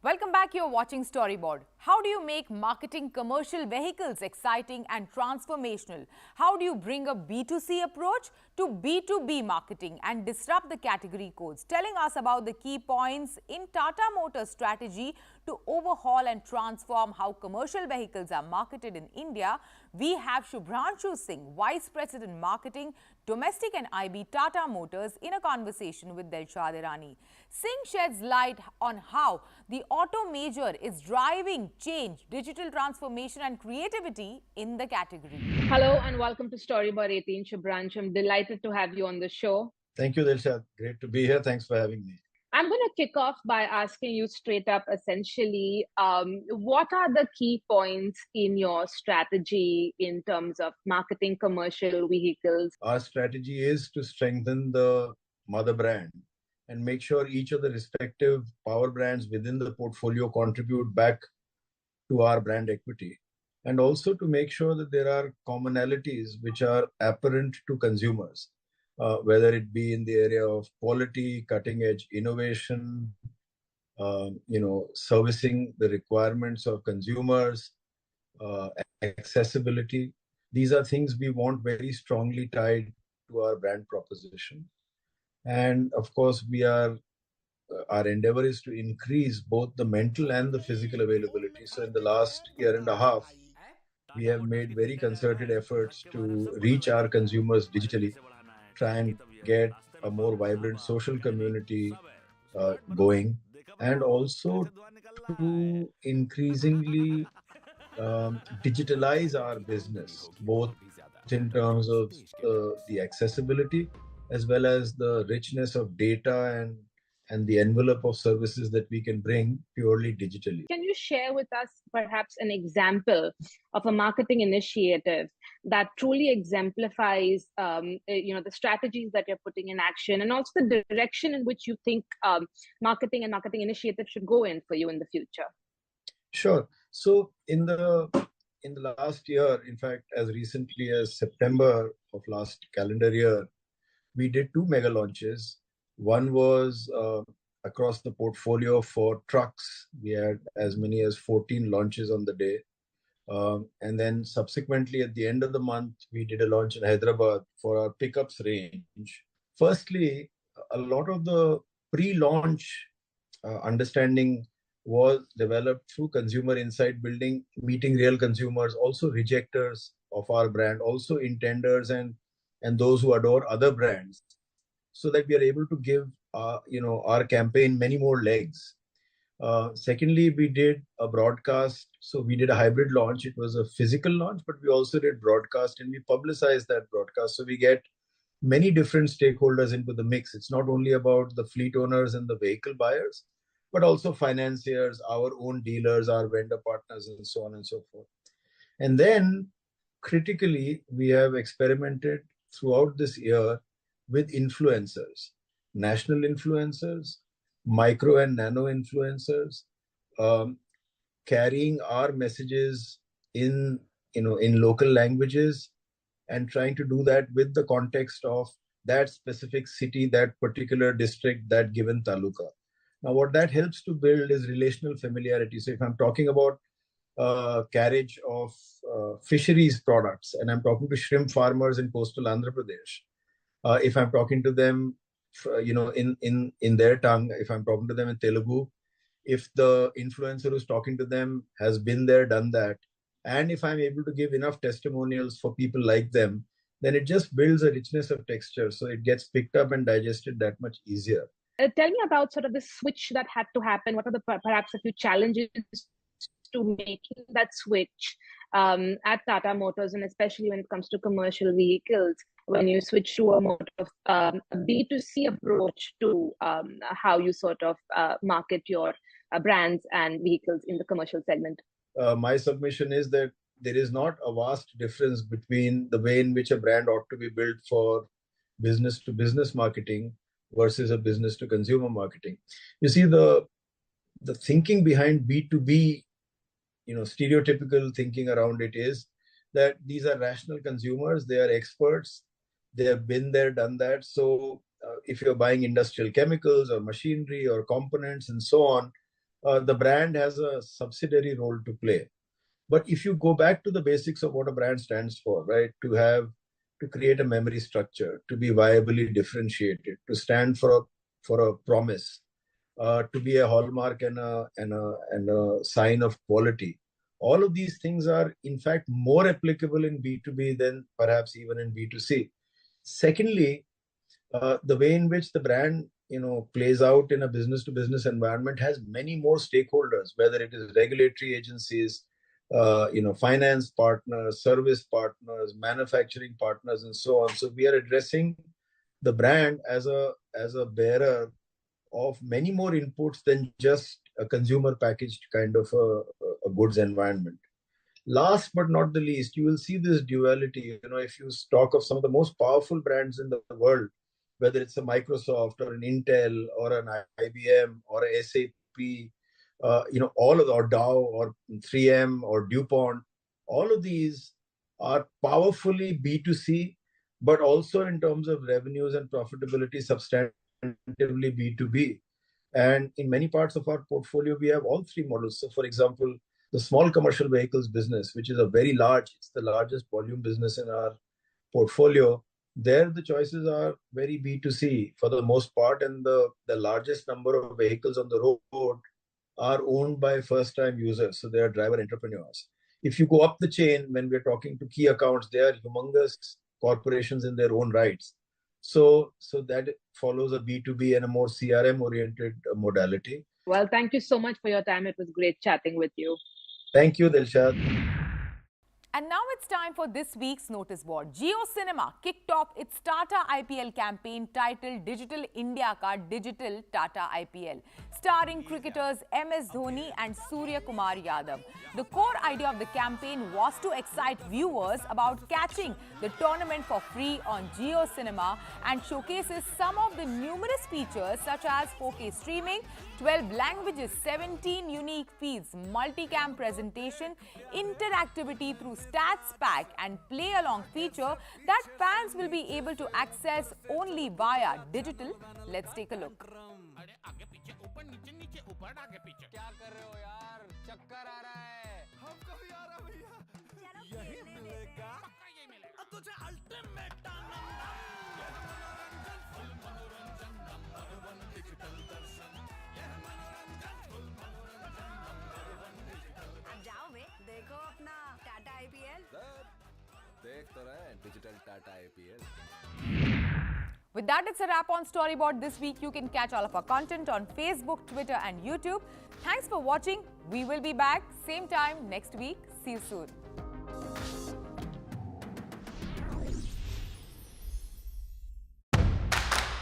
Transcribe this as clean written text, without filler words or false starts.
Welcome back. You're watching Storyboard. How do you make marketing commercial vehicles exciting and transformational? How do you bring a B2C approach to B2B marketing and disrupt the category codes? Telling us about the key points in Tata Motors' strategy to overhaul and transform how commercial vehicles are marketed in India, we have Shubhranshu Singh, Vice President Marketing, Domestic and IB Tata Motors, in a conversation with Dilshad Irani. Singh sheds light on how the auto major is driving change, digital transformation and creativity in the category. Hello and welcome to Storyboard 18, Shubhranshu. I'm delighted to have you on the show. Thank you, Dilshad. Great to be here. Thanks for having me. I'm going to kick off by asking you straight up, essentially, what are the key points in your strategy in terms of marketing commercial vehicles? Our strategy is to strengthen the mother brand and make sure each of the respective power brands within the portfolio contribute back to our brand equity. And also to make sure that there are commonalities which are apparent to consumers. Whether it be in the area of quality, cutting-edge innovation, servicing the requirements of consumers, accessibility. These are things we want very strongly tied to our brand proposition. And of course, our endeavor is to increase both the mental and the physical availability. So in the last year and a half, we have made very concerted efforts to reach our consumers digitally, try and get a more vibrant social community going, and also to increasingly digitalize our business, both in terms of the accessibility as well as the richness of data and the envelope of services that we can bring purely digitally. Can you share with us perhaps an example of a marketing initiative that truly exemplifies the strategies that you're putting in action, and also the direction in which you think marketing and marketing initiatives should go in for you in the future? Sure. So in the last year, in fact, as recently as September of last calendar year, we did two mega launches. One was across the portfolio for trucks. We had as many as 14 launches on the day. And then subsequently, at the end of the month, we did a launch in Hyderabad for our pickups range. Firstly, a lot of the pre-launch understanding was developed through consumer insight building, meeting real consumers, also rejectors of our brand, also intenders and those who adore other brands, so that we are able to give our campaign many more legs. Secondly, we did a broadcast. So we did a hybrid launch. It was a physical launch, but we also did broadcast, and we publicized that broadcast. So we get many different stakeholders into the mix. It's not only about the fleet owners and the vehicle buyers, but also financiers, our own dealers, our vendor partners, and so on and so forth. And then critically, we have experimented throughout this year with influencers, national influencers, micro and nano influencers, carrying our messages in local languages, and trying to do that with the context of that specific city, that particular district, that given taluka. Now, what that helps to build is relational familiarity. So if I'm talking about carriage of fisheries products, and I'm talking to shrimp farmers in coastal Andhra Pradesh, if I'm talking to them, in their tongue, if I'm talking to them in Telugu, if the influencer who's talking to them has been there, done that, and if I'm able to give enough testimonials for people like them, then it just builds a richness of texture. So it gets picked up and digested that much easier. Tell me about sort of the switch that had to happen. What are perhaps a few challenges to making that switch at Tata Motors, and especially when it comes to commercial vehicles, when you switch to a more of a B2C approach to how you sort of market your brands and vehicles in the commercial segment? My submission is that there is not a vast difference between the way in which a brand ought to be built for business to business marketing versus a business to consumer marketing. You see, the thinking behind B2B, stereotypical thinking around it is that these are rational consumers, they are experts, they have been there, done that. So if you're buying industrial chemicals or machinery or components and so on, the brand has a subsidiary role to play. But if you go back to the basics of what a brand stands for, right, to create a memory structure, to be viably differentiated, to stand for a promise, to be a hallmark and a sign of quality. All of these things are, in fact, more applicable in B2B than perhaps even in B2C. Secondly, the way in which the brand plays out in a business to business environment has many more stakeholders, whether it is regulatory agencies, finance partners, service partners, manufacturing partners, and so on. So we are addressing the brand as a bearer of many more inputs than just a consumer packaged kind of a goods environment. Last but not the least, you will see this duality. If you talk of some of the most powerful brands in the world, whether it's a Microsoft or an Intel or an IBM or a SAP, all of or Dow or 3M or DuPont, all of these are powerfully B2C, but also in terms of revenues and profitability, substantively B2B. And in many parts of our portfolio, we have all three models. So, for example, the small commercial vehicles business, which is it's the largest volume business in our portfolio. There, the choices are very B2C for the most part, and the largest number of vehicles on the road are owned by first-time users, so they are driver entrepreneurs. If you go up the chain, when we're talking to key accounts, they are humongous corporations in their own rights. So that follows a B2B and a more CRM-oriented modality. Well, thank you so much for your time. It was great chatting with you. Thank you, Dilshad. And now it's time for this week's notice board. Jio Cinema kicked off its Tata IPL campaign titled Digital India Ka Digital Tata IPL, starring cricketers MS Dhoni and Surya Kumar Yadav. The core idea of the campaign was to excite viewers about catching the tournament for free on Jio Cinema and showcases some of the numerous features such as 4K streaming, 12 languages, 17 unique feeds, multicam presentation, interactivity through stats pack and play along feature that fans will be able to access only via digital. Let's take a look. देखो अपना Tata IPL देख तो रहे digital Tata IPL. With that, it's a wrap on Storyboard this week. You can catch all of our content on Facebook, Twitter and YouTube. Thanks for watching. We will be back same time next week. See you soon.